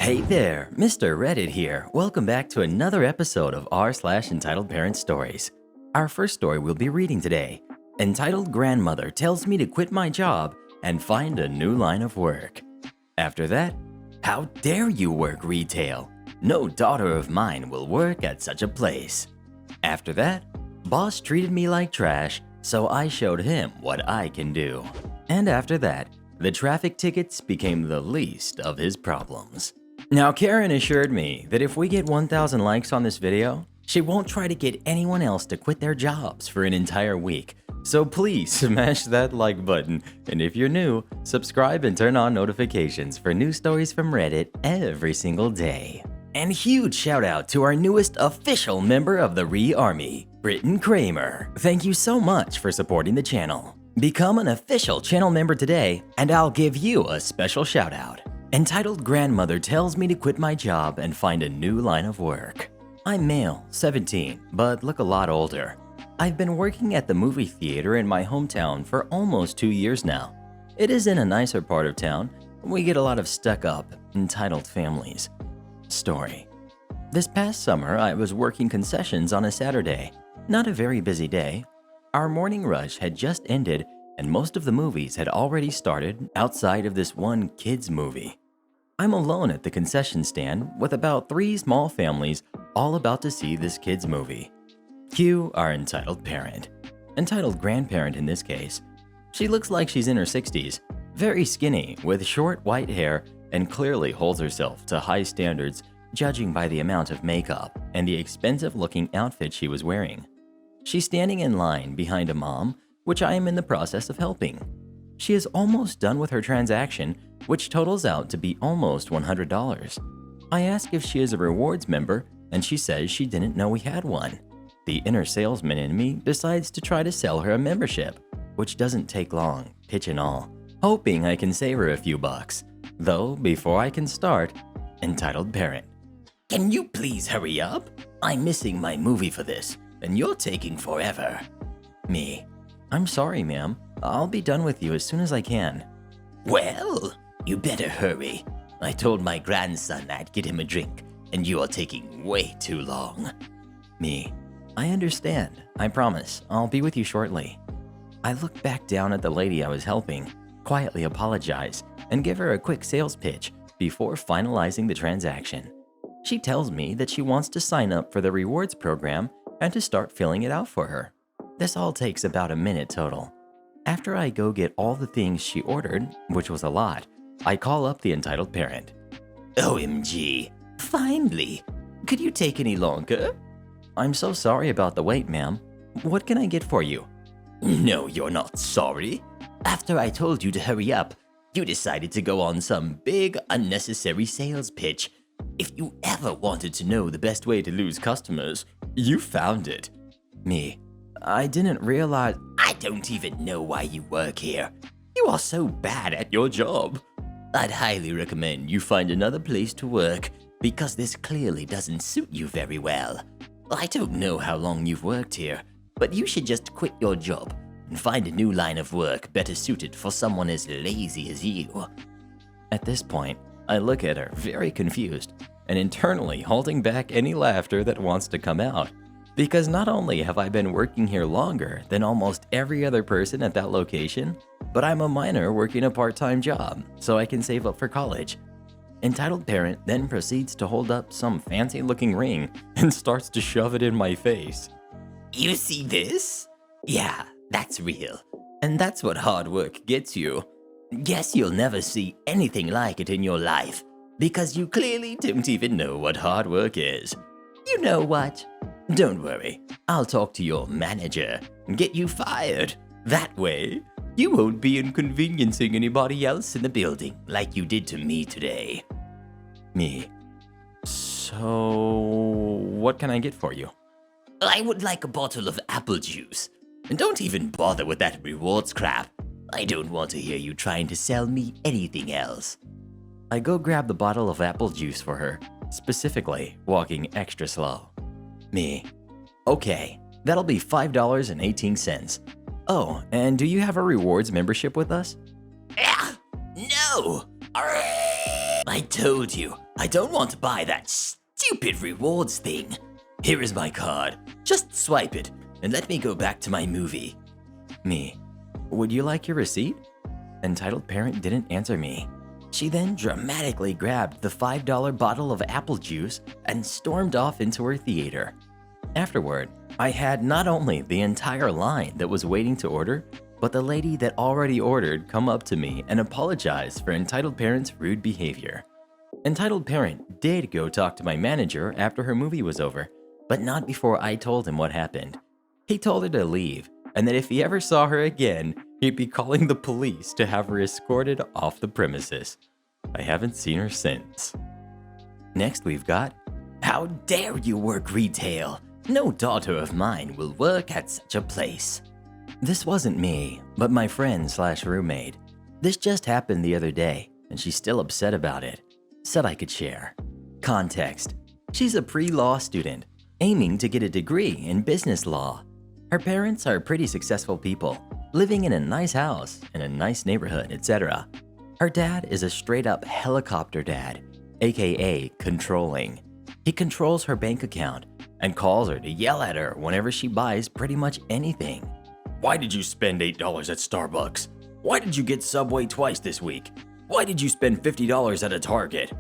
Hey there, Mr. Reddit here. Welcome back to another episode of r/Entitled Parent Stories. Our first story we'll be reading today, entitled Grandmother Tells Me to Quit My Job and Find a New Line of Work. After that, how dare you work retail? No daughter of mine will work at such a place. After that, boss treated me like trash, so I showed him what I can do. And after that, the traffic tickets became the least of his problems. Now, Karen assured me that if we get 1,000 likes on this video, she won't try to get anyone else to quit their jobs for an entire week. So please smash that like button, and if you're new, subscribe and turn on notifications for new stories from Reddit every single day. And huge shout out to our newest official member of the Re-Army, Britton Kramer. Thank you so much for supporting the channel. Become an official channel member today, and I'll give you a special shout out. Entitled Grandmother Tells Me to Quit My Job and Find a New Line of Work. I'm male, 17, but look a lot older. I've been working at the movie theater in my hometown for almost 2 years now. It is in a nicer part of town. We get a lot of stuck-up, entitled families. Story. This past summer, I was working concessions on a Saturday. Not a very busy day. Our morning rush had just ended, and most of the movies had already started outside of this one kids movie. I'm alone at the concession stand with about 3 small families all about to see this kids movie. Cue our entitled parent. Entitled grandparent in this case. She looks like she's in her 60s, very skinny with short white hair, and clearly holds herself to high standards judging by the amount of makeup and the expensive looking outfit she was wearing. She's standing in line behind a mom, which I am in the process of helping. She is almost done with her transaction, which totals out to be almost $100. I ask if she is a rewards member, and she says she didn't know we had one. The inner salesman in me decides to try to sell her a membership, which doesn't take long, pitch and all, hoping I can save her a few bucks. Though, before I can start, entitled parent. Can you please hurry up? I'm missing my movie for this, and you're taking forever. Me. I'm sorry, ma'am. I'll be done with you as soon as I can. Well, you better hurry. I told my grandson I'd get him a drink, and you are taking way too long. Me. I understand. I promise. I'll be with you shortly. I look back down at the lady I was helping, quietly apologize, and give her a quick sales pitch before finalizing the transaction. She tells me that she wants to sign up for the rewards program and to start filling it out for her. This all takes about a minute total. After I go get all the things she ordered, which was a lot, I call up the entitled parent. OMG, finally! Could you take any longer? I'm so sorry about the wait, ma'am. What can I get for you? No, you're not sorry. After I told you to hurry up, you decided to go on some big, unnecessary sales pitch. If you ever wanted to know the best way to lose customers, you found it. Me. I didn't realize. I don't even know why you work here. You are so bad at your job. I'd highly recommend you find another place to work because this clearly doesn't suit you very well. I don't know how long you've worked here, but you should just quit your job and find a new line of work better suited for someone as lazy as you. At this point, I look at her very confused and internally holding back any laughter that wants to come out. Because not only have I been working here longer than almost every other person at that location, but I'm a minor working a part-time job, so I can save up for college. Entitled parent then proceeds to hold up some fancy-looking ring and starts to shove it in my face. You see this? Yeah, that's real. And that's what hard work gets you. Guess you'll never see anything like it in your life, because you clearly don't even know what hard work is. You know what? Don't worry, I'll talk to your manager and get you fired. That way, you won't be inconveniencing anybody else in the building like you did to me today. Me. So, what can I get for you? I would like a bottle of apple juice. And don't even bother with that rewards crap. I don't want to hear you trying to sell me anything else. I go grab the bottle of apple juice for her, specifically walking extra slow. Me. Okay, that'll be $5.18. Oh, and do you have a rewards membership with us? No! I told you, I don't want to buy that stupid rewards thing. Here is my card. Just swipe it and let me go back to my movie. Me, would you like your receipt? Entitled parent didn't answer me. She then dramatically grabbed the $5 bottle of apple juice and stormed off into her theater. Afterward, I had not only the entire line that was waiting to order, but the lady that already ordered come up to me and apologize for Entitled Parent's rude behavior. Entitled Parent did go talk to my manager after her movie was over, but not before I told him what happened. He told her to leave, and that if he ever saw her again, he'd be calling the police to have her escorted off the premises. I haven't seen her since. Next we've got, how dare you work retail? No daughter of mine will work at such a place. This wasn't me, but my friend/roommate. This just happened the other day, and she's still upset about it. Said I could share. Context. She's a pre-law student, aiming to get a degree in business law. Her parents are pretty successful people, living in a nice house, in a nice neighborhood, etc. Her dad is a straight-up helicopter dad, aka controlling. He controls her bank account and calls her to yell at her whenever she buys pretty much anything. Why did you spend $8 at Starbucks? Why did you get Subway twice this week? Why did you spend $50 at a Target?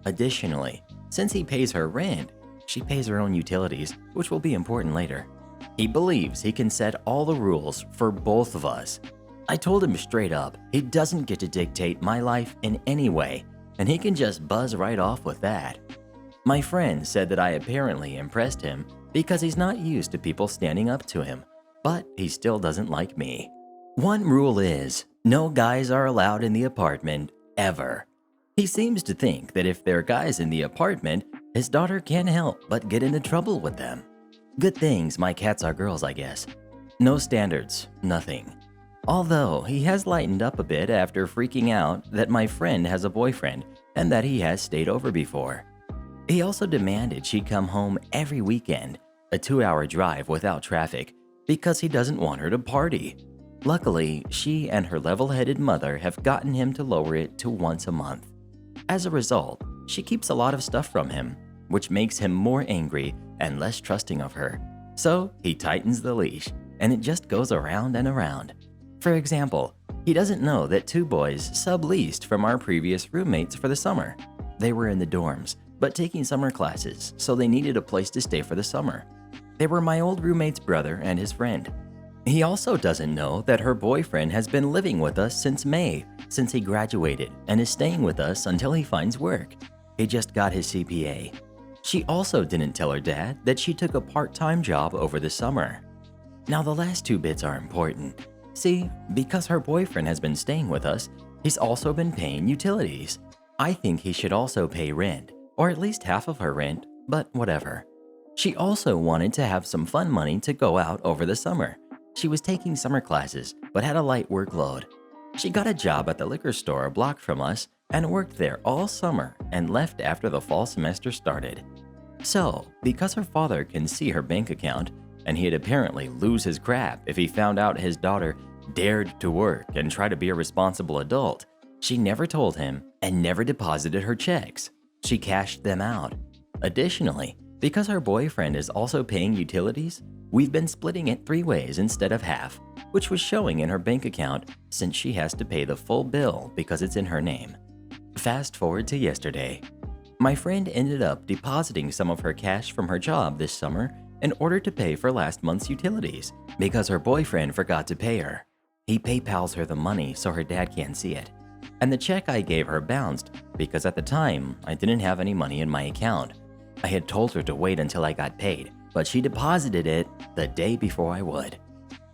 Additionally, since he pays her rent, she pays her own utilities, which will be important later. He believes he can set all the rules for both of us. I told him straight up, he doesn't get to dictate my life in any way, and he can just buzz right off with that. My friend said that I apparently impressed him because he's not used to people standing up to him, but he still doesn't like me. One rule is, no guys are allowed in the apartment, ever. He seems to think that if there are guys in the apartment, his daughter can't help but get into trouble with them. Good things my cats are girls, I guess. No standards, nothing. Although he has lightened up a bit after freaking out that my friend has a boyfriend and that he has stayed over before. He also demanded she come home every weekend, a 2-hour drive without traffic, because he doesn't want her to party. Luckily, she and her level-headed mother have gotten him to lower it to once a month. As a result, she keeps a lot of stuff from him, which makes him more angry and less trusting of her. So he tightens the leash, and it just goes around and around. For example, he doesn't know that 2 boys subleased from our previous roommates for the summer. They were in the dorms, but taking summer classes, so they needed a place to stay for the summer. They were my old roommate's brother and his friend. He also doesn't know that her boyfriend has been living with us since May, since he graduated, and is staying with us until he finds work. He just got his CPA. She also didn't tell her dad that she took a part-time job over the summer. Now the last 2 bits are important. See, because her boyfriend has been staying with us, he's also been paying utilities. I think he should also pay rent, or at least half of her rent, but whatever. She also wanted to have some fun money to go out over the summer. She was taking summer classes, but had a light workload. She got a job at the liquor store a block from us and worked there all summer and left after the fall semester started. So, because her father can see her bank account, and he'd apparently lose his crap if he found out his daughter dared to work and try to be a responsible adult, she never told him and never deposited her checks. She cashed them out. Additionally, because her boyfriend is also paying utilities, we've been splitting it 3 ways instead of half, which was showing in her bank account since she has to pay the full bill because it's in her name. Fast forward to yesterday. My friend ended up depositing some of her cash from her job this summer in order to pay for last month's utilities because her boyfriend forgot to pay her. He PayPals her the money so her dad can't see it. And the check I gave her bounced because at the time I didn't have any money in my account. I had told her to wait until I got paid, but she deposited it the day before I would.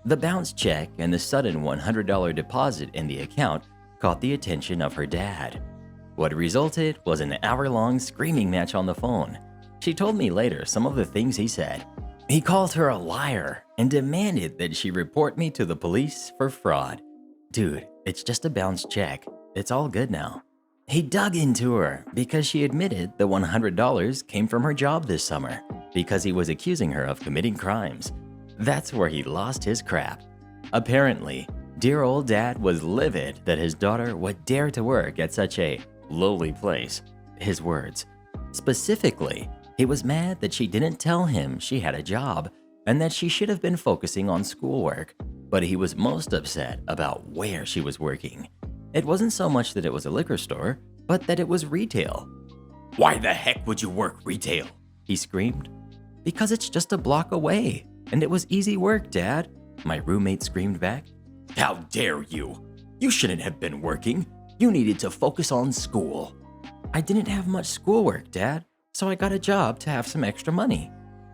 The bounced check and the sudden $100 deposit in the account caught the attention of her dad. What resulted was an hour-long screaming match on the phone. She told me later some of the things he said. He called her a liar and demanded that she report me to the police for fraud. Dude, it's just a bounced check. It's all good now. He dug into her because she admitted the $100 came from her job this summer because he was accusing her of committing crimes. That's where he lost his crap. Apparently, dear old dad was livid that his daughter would dare to work at such a lowly place. His words. Specifically, he was mad that she didn't tell him she had a job and that she should have been focusing on schoolwork, but he was most upset about where she was working. It wasn't so much that it was a liquor store, but that it was retail. "Why the heck would you work retail?" he screamed. "Because it's just a block away, and it was easy work, Dad," my roommate screamed back. "How dare you? You shouldn't have been working. You needed to focus on school." "I didn't have much schoolwork, Dad, so I got a job to have some extra money."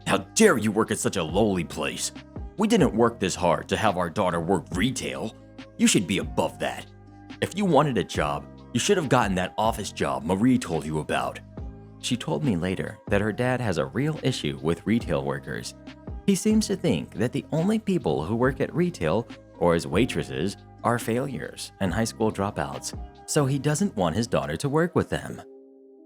"How dare you work at such a lowly place? We didn't work this hard to have our daughter work retail. You should be above that. If you wanted a job, you should have gotten that office job Marie told you about." She told me later that her dad has a real issue with retail workers. He seems to think that the only people who work at retail or as waitresses are failures and high school dropouts, so he doesn't want his daughter to work with them.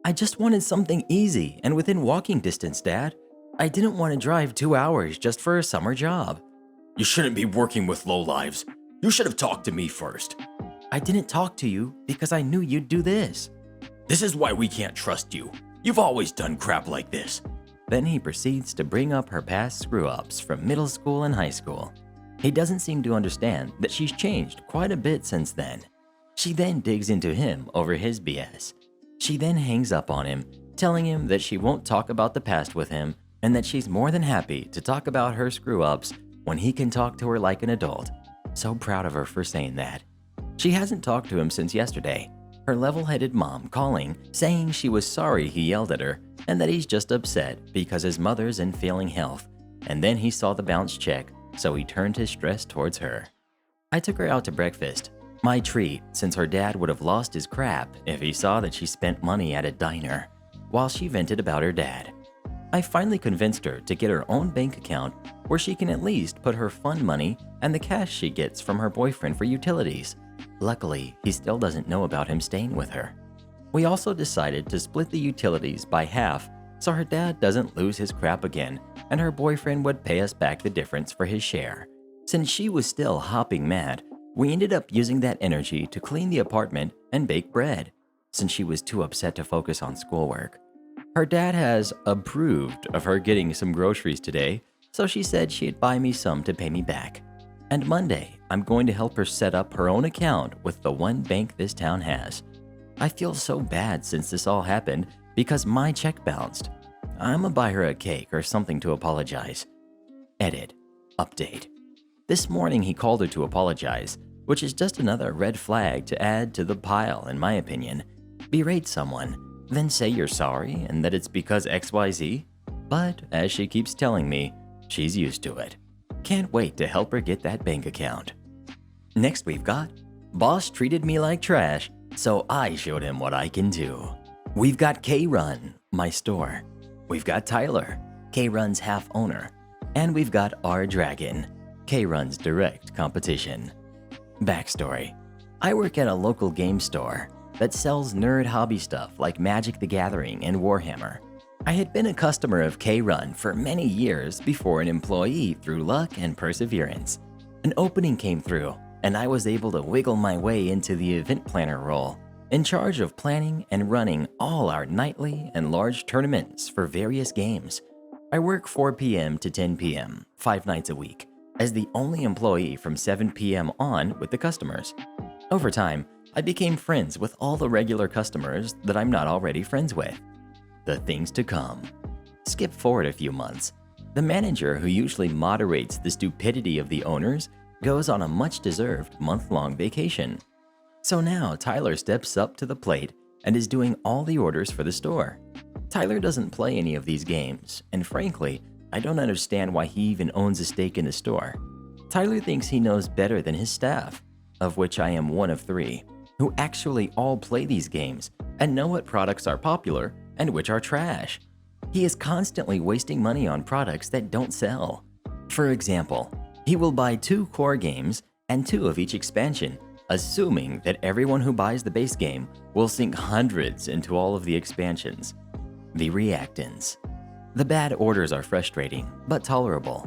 "I just wanted something easy and within walking distance, Dad. I didn't want to drive 2 hours just for a summer job." "You shouldn't be working with lowlives. You should have talked to me first." "I didn't talk to you because I knew you'd do this." "This is why we can't trust you. You've always done crap like this." Then he proceeds to bring up her past screw-ups from middle school and high school. He doesn't seem to understand that she's changed quite a bit since then. She then digs into him over his BS. She then hangs up on him, telling him that she won't talk about the past with him and that she's more than happy to talk about her screw-ups when he can talk to her like an adult. So proud of her for saying that. She hasn't talked to him since yesterday. Her level-headed mom calling, saying she was sorry he yelled at her and that he's just upset because his mother's in failing health. And then he saw the bounce check, so he turned his stress towards her. I took her out to breakfast, my treat since her dad would have lost his crap if he saw that she spent money at a diner, while she vented about her dad. I finally convinced her to get her own bank account where she can at least put her fun money and the cash she gets from her boyfriend for utilities. Luckily, he still doesn't know about him staying with her. We also decided to split the utilities by half so her dad doesn't lose his crap again and her boyfriend would pay us back the difference for his share. Since she was still hopping mad, we ended up using that energy to clean the apartment and bake bread, since she was too upset to focus on schoolwork. Her dad has approved of her getting some groceries today, so she said she'd buy me some to pay me back. And Monday, I'm going to help her set up her own account with the one bank this town has. I feel so bad since this all happened because my check bounced. I'ma buy her a cake or something to apologize. Edit. Update. This morning he called her to apologize, which is just another red flag to add to the pile in my opinion. Berate someone, then say you're sorry and that it's because XYZ. But as she keeps telling me, she's used to it. Can't wait to help her get that bank account. Next we've got, boss treated me like trash, so I showed him what I can do. We've got K-Run, my store. We've got Tyler, K-Run's half owner. And we've got R Dragon, K-Run's direct competition. Backstory. I work at a local game store that sells nerd hobby stuff like Magic the Gathering and Warhammer. I had been a customer of K-Run for many years before an employee through luck and perseverance. An opening came through, and I was able to wiggle my way into the event planner role, in charge of planning and running all our nightly and large tournaments for various games. I work 4 p.m. to 10 p.m., 5 nights a week, as the only employee from 7 p.m. on with the customers. Over time, I became friends with all the regular customers that I'm not already friends with. The things to come. Skip forward a few months. The manager who usually moderates the stupidity of the owners goes on a much-deserved month-long vacation. So now Tyler steps up to the plate and is doing all the orders for the store. Tyler doesn't play any of these games, and frankly, I don't understand why he even owns a stake in the store. Tyler thinks he knows better than his staff, of which I am one of 3, who actually all play these games and know what products are popular and which are trash. He is constantly wasting money on products that don't sell. For example, he will buy 2 core games and 2 of each expansion, assuming that everyone who buys the base game will sink hundreds into all of the expansions. The reactants. The bad orders are frustrating, but tolerable.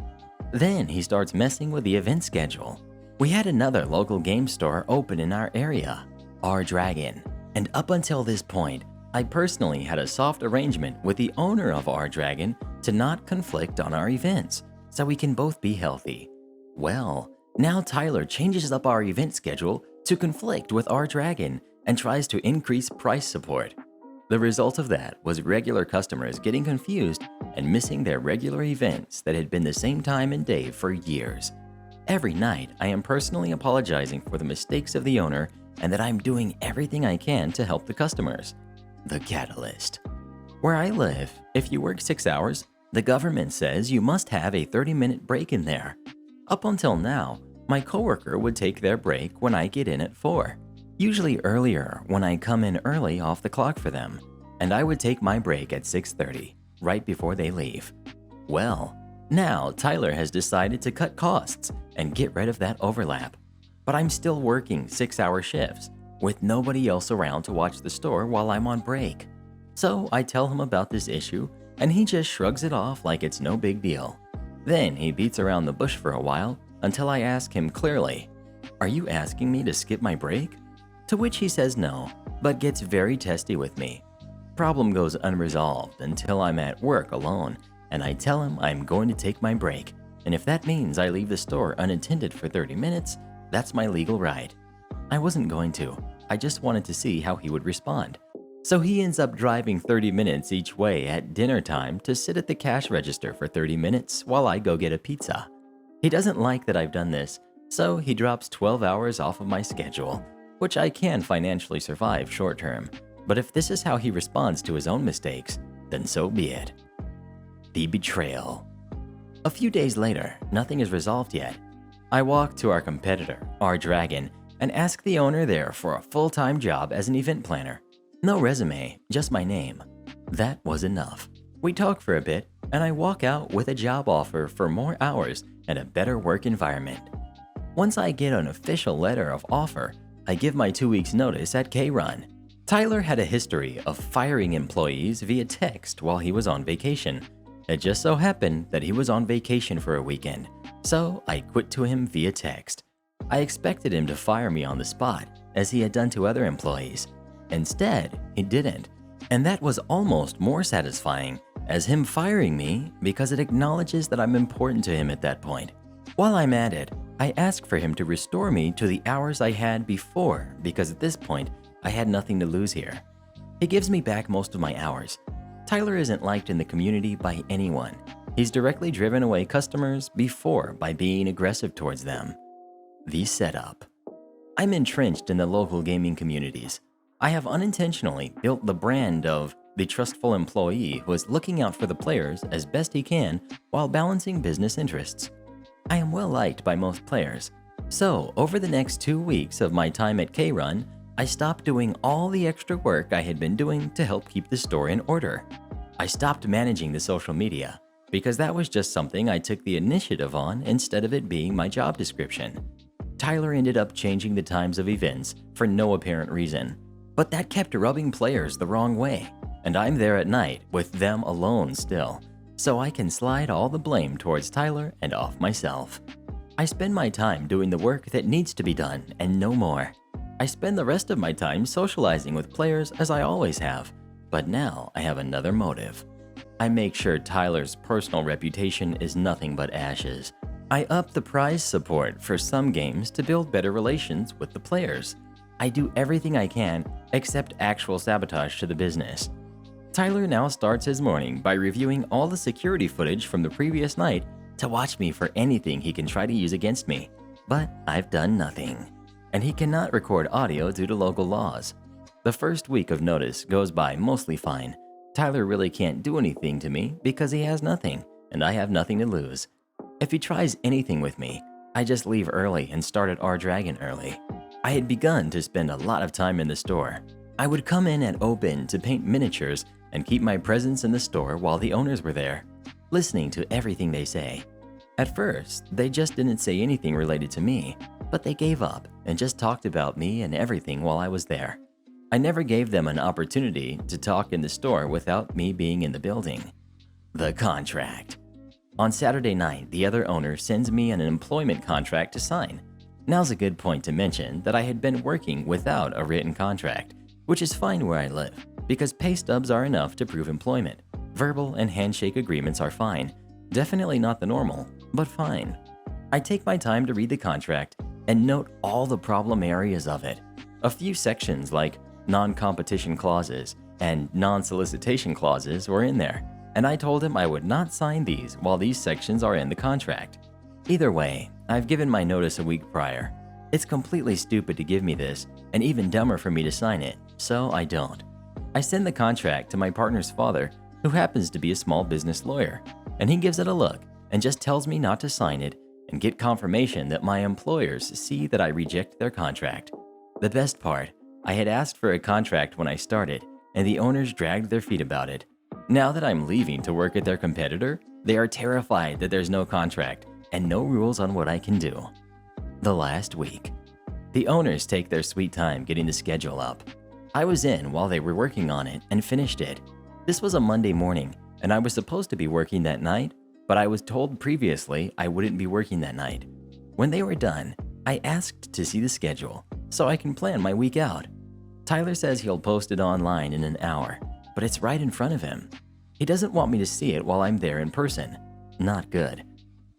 Then he starts messing with the event schedule. We had another local game store open in our area, R Dragon. And up until this point, I personally had a soft arrangement with the owner of our dragon to not conflict on our events, so we can both be healthy. Well, now Tyler changes up our event schedule to conflict with our dragon and tries to increase price support. The result of that was regular customers getting confused and missing their regular events that had been the same time and day for years. Every night, I am personally apologizing for the mistakes of the owner and that I'm doing everything I can to help the customers. The catalyst. Where I live, if you work 6 hours, the government says you must have a 30-minute break in there. Up until now, my coworker would take their break when I get in at 4, usually earlier when I come in early off the clock for them, and I would take my break at 6:30, right before they leave. Well, now Tyler has decided to cut costs and get rid of that overlap. But I'm still working 6-hour shifts with nobody else around to watch the store while I'm on break. So I tell him about this issue and he just shrugs it off like it's no big deal. Then he beats around the bush for a while until I ask him clearly, "Are you asking me to skip my break?" To which he says no, but gets very testy with me. Problem goes unresolved until I'm at work alone and I tell him I'm going to take my break, and if that means I leave the store unattended for 30 minutes, that's my legal right. I wasn't going to, I just wanted to see how he would respond. So he ends up driving 30 minutes each way at dinner time to sit at the cash register for 30 minutes while I go get a pizza. He doesn't like that I've done this, so he drops 12 hours off of my schedule, which I can financially survive short term. But if this is how he responds to his own mistakes, then so be it. The betrayal. A few days later, nothing is resolved yet. I walk to our competitor, our dragon, and ask the owner there for a full-time job as an event planner. No resume, just my name. That was enough. We talk for a bit, and I walk out with a job offer for more hours and a better work environment. Once I get an official letter of offer, I give my 2 weeks notice at K-Run. Tyler had a history of firing employees via text while he was on vacation. It just so happened that he was on vacation for a weekend, so I quit to him via text. I expected him to fire me on the spot, as he had done to other employees. Instead, he didn't, and that was almost more satisfying as him firing me because it acknowledges that I'm important to him at that point. While I'm at it, I ask for him to restore me to the hours I had before because at this point, I had nothing to lose here. He gives me back most of my hours. Tyler isn't liked in the community by anyone. He's directly driven away customers before by being aggressive towards them. The setup. I'm entrenched in the local gaming communities. I have unintentionally built the brand of the trustful employee who is looking out for the players as best he can while balancing business interests. I am well liked by most players. So, over the next 2 weeks of my time at K-Run, I stopped doing all the extra work I had been doing to help keep the store in order. I stopped managing the social media because that was just something I took the initiative on instead of it being my job description. Tyler ended up changing the times of events for no apparent reason, but that kept rubbing players the wrong way, and I'm there at night with them alone still, so I can slide all the blame towards Tyler and off myself. I spend my time doing the work that needs to be done and no more. I spend the rest of my time socializing with players as I always have, but now I have another motive. I make sure Tyler's personal reputation is nothing but ashes. I up the prize support for some games to build better relations with the players. I do everything I can except actual sabotage to the business. Tyler now starts his morning by reviewing all the security footage from the previous night to watch me for anything he can try to use against me, but I've done nothing. And he cannot record audio due to local laws. The first week of notice goes by mostly fine. Tyler really can't do anything to me because he has nothing, and I have nothing to lose. If he tries anything with me, I just leave early and start at our dragon early. I had begun to spend a lot of time in the store. I would come in at open to paint miniatures and keep my presence in the store while the owners were there, listening to everything they say. At first, they just didn't say anything related to me, but they gave up and just talked about me and everything while I was there. I never gave them an opportunity to talk in the store without me being in the building. The contract. On Saturday night, the other owner sends me an employment contract to sign. Now's a good point to mention that I had been working without a written contract, which is fine where I live because pay stubs are enough to prove employment. Verbal and handshake agreements are fine. Definitely not the normal, but fine. I take my time to read the contract and note all the problem areas of it. A few sections like non-competition clauses and non-solicitation clauses were in there, and I told him I would not sign these while these sections are in the contract. Either way, I've given my notice a week prior. It's completely stupid to give me this, and even dumber for me to sign it, so I don't. I send the contract to my partner's father, who happens to be a small business lawyer, and he gives it a look and just tells me not to sign it and get confirmation that my employers see that I reject their contract. The best part, I had asked for a contract when I started, and the owners dragged their feet about it. Now that I'm leaving to work at their competitor, they are terrified that there's no contract and no rules on what I can do. The last week. The owners take their sweet time getting the schedule up. I was in while they were working on it and finished it. This was a Monday morning, and I was supposed to be working that night, but I was told previously I wouldn't be working that night. When they were done, I asked to see the schedule so I can plan my week out. Tyler says he'll post it online in an hour, but it's right in front of him. He doesn't want me to see it while I'm there in person. Not good.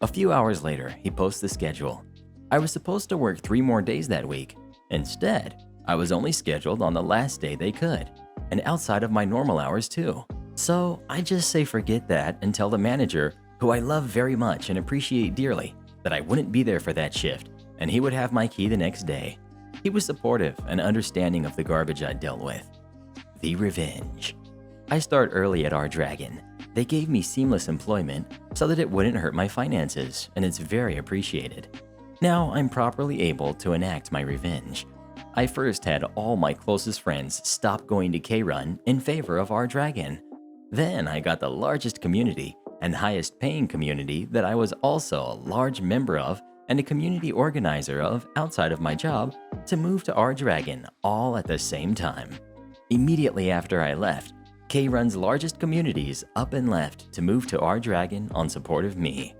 A few hours later, he posts the schedule. I was supposed to work 3 more days that week. Instead, I was only scheduled on the last day they could, and outside of my normal hours too. So I just say forget that and tell the manager, who I love very much and appreciate dearly, that I wouldn't be there for that shift, and he would have my key the next day. He was supportive and understanding of the garbage I'd dealt with. The revenge. I start early at our Dragon. They gave me seamless employment so that it wouldn't hurt my finances, and it's very appreciated. Now I'm properly able to enact my revenge. I first had all my closest friends stop going to K-Run in favor of our Dragon. Then I got the largest community and highest paying community that I was also a large member of and a community organizer of outside of my job to move to our Dragon all at the same time. Immediately after I left, K-Run's largest communities up and left to move to our Dragon on support of me.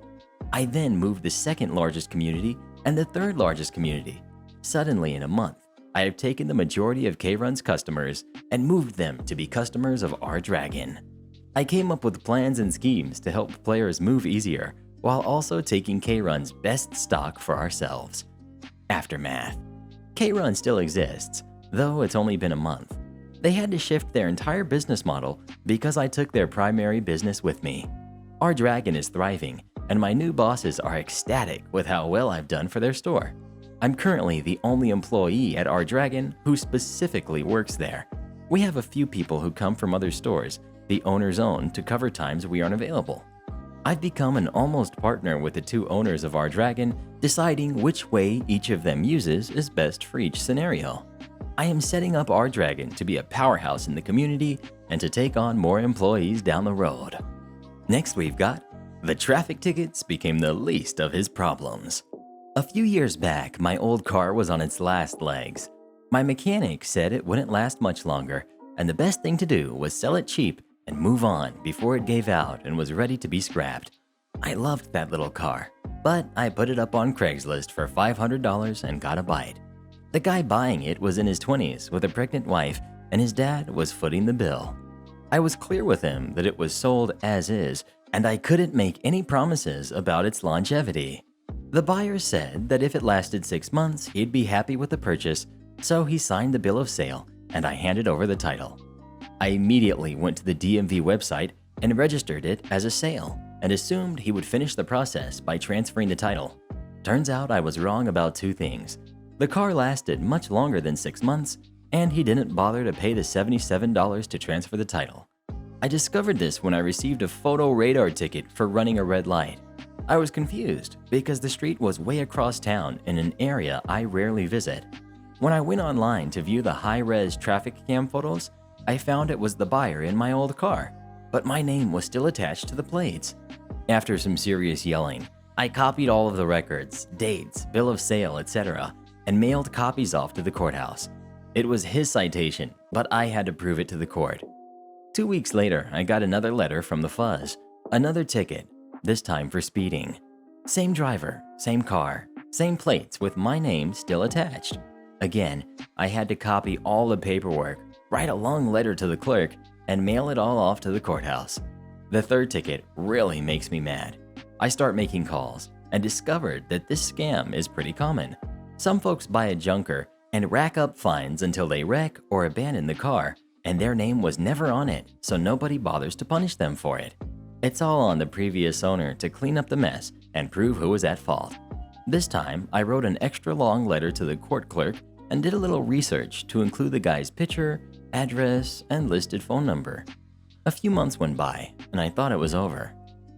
I then moved the second largest community and the third largest community. Suddenly in a month, I have taken the majority of K-Run's customers and moved them to be customers of our Dragon. I came up with plans and schemes to help players move easier while also taking K-Run's best stock for ourselves. Aftermath. K-Run still exists, though it's only been a month. They had to shift their entire business model because I took their primary business with me. Our Dragon is thriving, and my new bosses are ecstatic with how well I've done for their store. I'm currently the only employee at our Dragon who specifically works there. We have a few people who come from other stores the owners own to cover times we aren't available. I've become an almost partner with the 2 owners of our Dragon, deciding which way each of them uses is best for each scenario. I am setting up our Dragon to be a powerhouse in the community and to take on more employees down the road. Next we've got the traffic tickets became the least of his problems. A few years back, my old car was on its last legs. My mechanic said it wouldn't last much longer, and the best thing to do was sell it cheap and move on before it gave out and was ready to be scrapped. I loved that little car, but I put it up on Craigslist for $500 and got a bite. The guy buying it was in his 20s with a pregnant wife, and his dad was footing the bill. I was clear with him that it was sold as is, and I couldn't make any promises about its longevity. The buyer said that if it lasted 6 months, he'd be happy with the purchase, so he signed the bill of sale, and I handed over the title. I immediately went to the DMV website and registered it as a sale, and assumed he would finish the process by transferring the title. Turns out I was wrong about 2 things. The car lasted much longer than 6 months, and he didn't bother to pay the $77 to transfer the title. I discovered this when I received a photo radar ticket for running a red light. I was confused because the street was way across town in an area I rarely visit. When I went online to view the high-res traffic cam photos, I found it was the buyer in my old car, but my name was still attached to the plates. After some serious yelling, I copied all of the records, dates, bill of sale, etc., and mailed copies off to the courthouse. It was his citation, but I had to prove it to the court. 2 weeks later, I got another letter from the fuzz, another ticket, this time for speeding. Same driver, same car, same plates with my name still attached. Again, I had to copy all the paperwork, write a long letter to the clerk, and mail it all off to the courthouse. The third ticket really makes me mad. I start making calls and discovered that this scam is pretty common. Some folks buy a junker and rack up fines until they wreck or abandon the car, and their name was never on it, so nobody bothers to punish them for it. It's all on the previous owner to clean up the mess and prove who was at fault. This time, I wrote an extra long letter to the court clerk and did a little research to include the guy's picture, address, and listed phone number. A few months went by, and I thought it was over.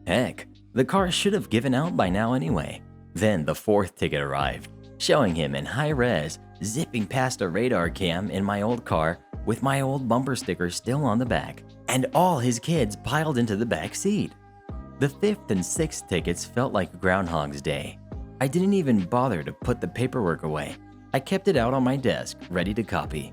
Heck, the car should have given out by now anyway. Then the fourth ticket arrived, showing him in high res, zipping past a radar cam in my old car with my old bumper sticker still on the back, and all his kids piled into the back seat. The fifth and sixth tickets felt like Groundhog's Day. I didn't even bother to put the paperwork away. I kept it out on my desk, ready to copy.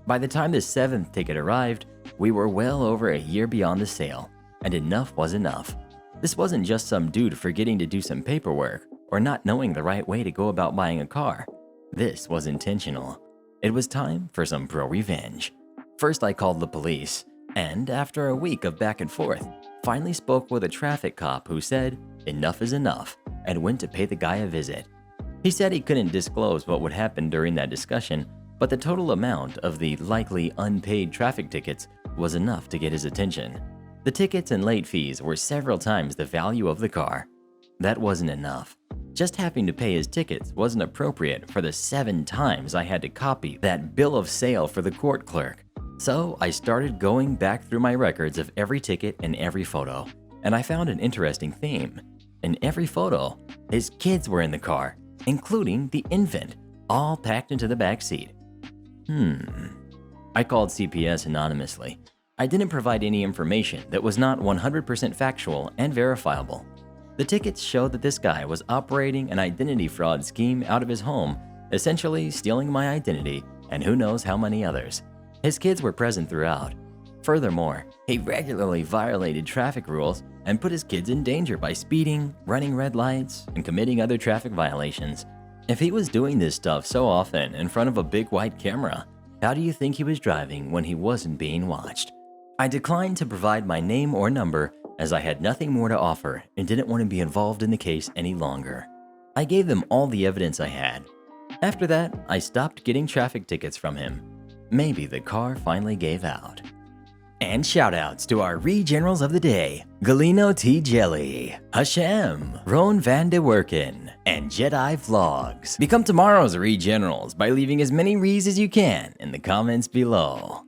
By the time the seventh ticket arrived, we were well over a year beyond the sale, and enough was enough. This wasn't just some dude forgetting to do some paperwork or not knowing the right way to go about buying a car. This was intentional. It was time for some pro-revenge. First, I called the police, and after a week of back and forth, finally spoke with a traffic cop who said enough is enough and went to pay the guy a visit. He said he couldn't disclose what would happen during that discussion, but the total amount of the likely unpaid traffic tickets was enough to get his attention. The tickets and late fees were several times the value of the car. That wasn't enough. Just having to pay his tickets wasn't appropriate for the 7 times I had to copy that bill of sale for the court clerk. So I started going back through my records of every ticket and every photo, and I found an interesting theme. In every photo, his kids were in the car, including the infant, all packed into the back seat. I called CPS anonymously. I didn't provide any information that was not 100% factual and verifiable. The tickets showed that this guy was operating an identity fraud scheme out of his home, essentially stealing my identity and who knows how many others. His kids were present throughout. Furthermore, he regularly violated traffic rules and put his kids in danger by speeding, running red lights, and committing other traffic violations. If he was doing this stuff so often in front of a big white camera, how do you think he was driving when he wasn't being watched? I declined to provide my name or number as I had nothing more to offer and didn't want to be involved in the case any longer. I gave them all the evidence I had. After that, I stopped getting traffic tickets from him. Maybe the car finally gave out. And shoutouts to our Regenerals of the day, Galino T. Jelly, Hashem, Ron Van de Werken, and Jedi Vlogs. Become tomorrow's Regenerals by leaving as many Rees as you can in the comments below.